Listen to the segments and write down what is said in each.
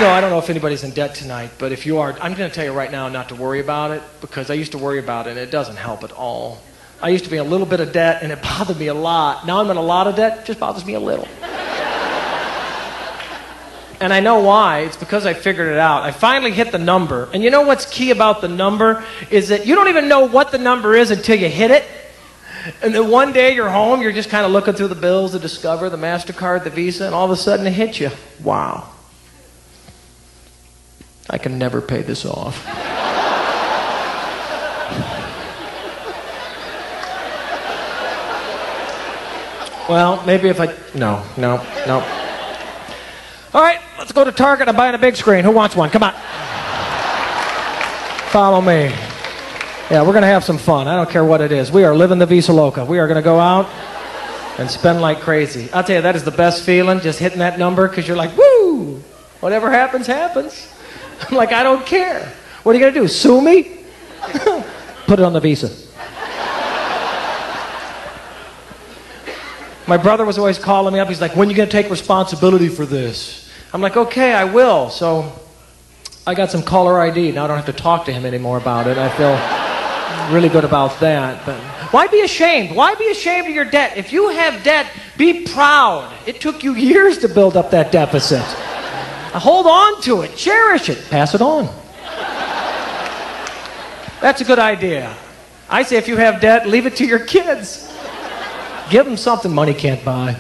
I don't know if anybody's in debt tonight, but if you are, I'm going to tell you right now not to worry about it, because I used to worry about it and it doesn't help at all. I used to be in a little bit of debt and it bothered me a lot. Now I'm in a lot of debt, it just bothers me a little. And I know why. It's because I figured it out. I finally hit the number. And you know what's key about the number is that you don't even know what the number is until you hit it. And then one day you're home, you're just kind of looking through the bills, the Discover, the MasterCard, the Visa, and all of a sudden it hits you. Wow. I can never pay this off. Well, maybe if I... No. All right, let's go to Target. I'm buying a big screen. Who wants one? Come on. Follow me. Yeah, we're going to have some fun. I don't care what it is. We are living the Visa Loca. We are going to go out and spend like crazy. I'll tell you, that is the best feeling, just hitting that number, because you're like, woo! Whatever happens, happens. I'm like, I don't care. What are you going to do, sue me? Put it on the Visa. My brother was always calling me up. He's like, when are you going to take responsibility for this? I'm like, okay, I will. So I got some caller ID. Now I don't have to talk to him anymore about it. I feel really good about that. But why be ashamed? Why be ashamed of your debt? If you have debt, be proud. It took you years to build up that deficit. Hold on to it. Cherish it. Pass it on. That's a good idea. I say if you have debt, leave it to your kids. Give them something money can't buy.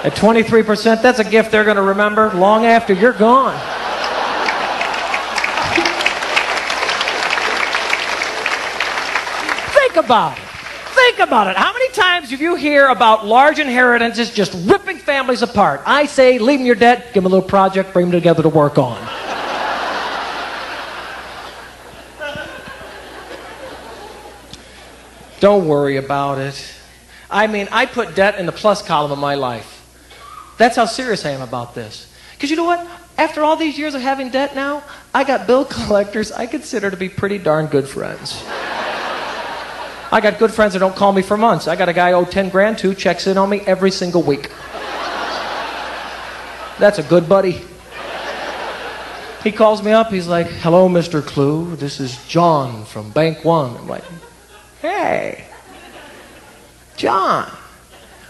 At 23%, that's a gift they're going to remember long after you're gone. Think about it. Think about it. How many times have you hear about large inheritances just ripping families apart? I say leave them your debt, give them a little project, bring them together to work on. Don't worry about it. I mean, I put debt in the plus column of my life. That's how serious I am about this. Because you know what? After all these years of having debt now, I got bill collectors I consider to be pretty darn good friends. I got good friends that don't call me for months. I got a guy I owe 10 grand to, checks in on me every single week. That's a good buddy. He calls me up, he's like, hello, Mr. Clue, this is John from Bank One. I'm like, hey, John,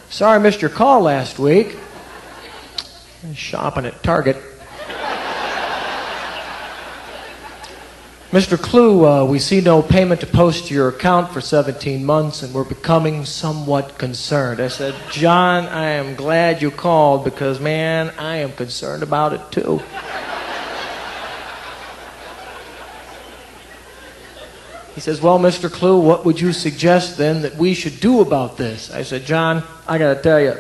sorry I missed your call last week. I was shopping at Target. Mr. Clue, we see no payment to post to your account for 17 months and we're becoming somewhat concerned. I said, John, I am glad you called because, man, I am concerned about it too. He says, well, Mr. Clue, what would you suggest then that we should do about this? I said, John, I got to tell you,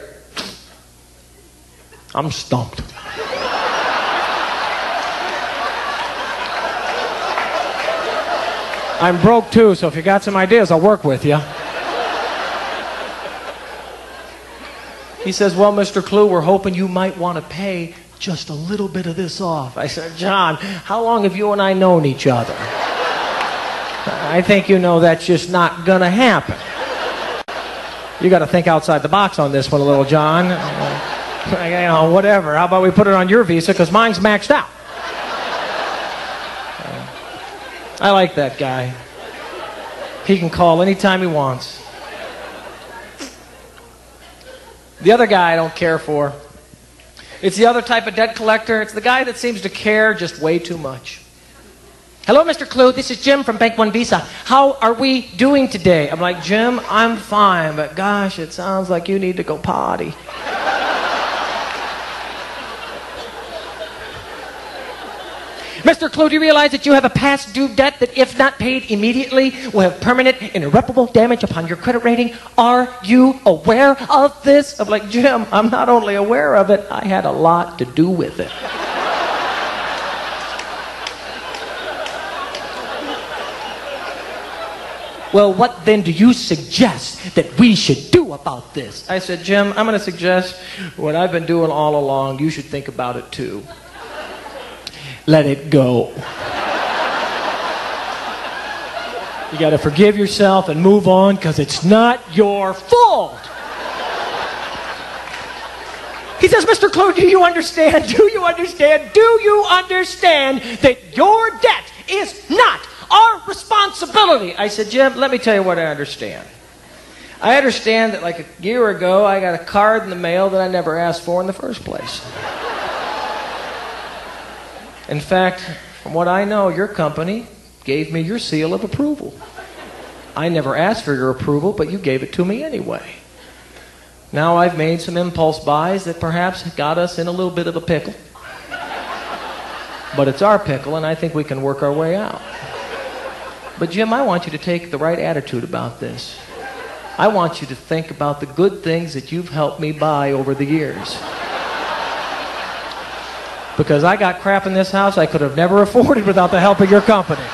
I'm stumped. I'm broke too, so if you got some ideas, I'll work with you. He says, well, Mr. Clue, we're hoping you might want to pay just a little bit of this off. I said, John, how long have you and I known each other? I think you know that's just not going to happen. You got to think outside the box on this one a little, John. Whatever. How about we put it on your Visa because mine's maxed out. I like that guy. He can call anytime he wants. The other guy I don't care for. It's the other type of debt collector. It's the guy that seems to care just way too much. Hello, Mr. Clue. This is Jim from Bank One Visa. How are we doing today? I'm like, Jim, I'm fine, but gosh, it sounds like you need to go potty. Mr. Clue, do you realize that you have a past due debt that, if not paid immediately, will have permanent and irreparable damage upon your credit rating? Are you aware of this? I'm like, Jim, I'm not only aware of it, I had a lot to do with it. Well, what then do you suggest that we should do about this? I said, Jim, I'm going to suggest what I've been doing all along. You should think about it too. Let it go. You got to forgive yourself and move on because it's not your fault. He says, Mr. Clue, do you understand? Do you understand? Do you understand that your debt is not our responsibility? I said, Jim, let me tell you what I understand. I understand that like a year ago, I got a card in the mail that I never asked for in the first place. In fact, from what I know, your company gave me your seal of approval. I never asked for your approval, but you gave it to me anyway. Now I've made some impulse buys that perhaps got us in a little bit of a pickle. But it's our pickle, and I think we can work our way out. But Jim, I want you to take the right attitude about this. I want you to think about the good things that you've helped me buy over the years. Because I got crap in this house I could have never afforded without the help of your company.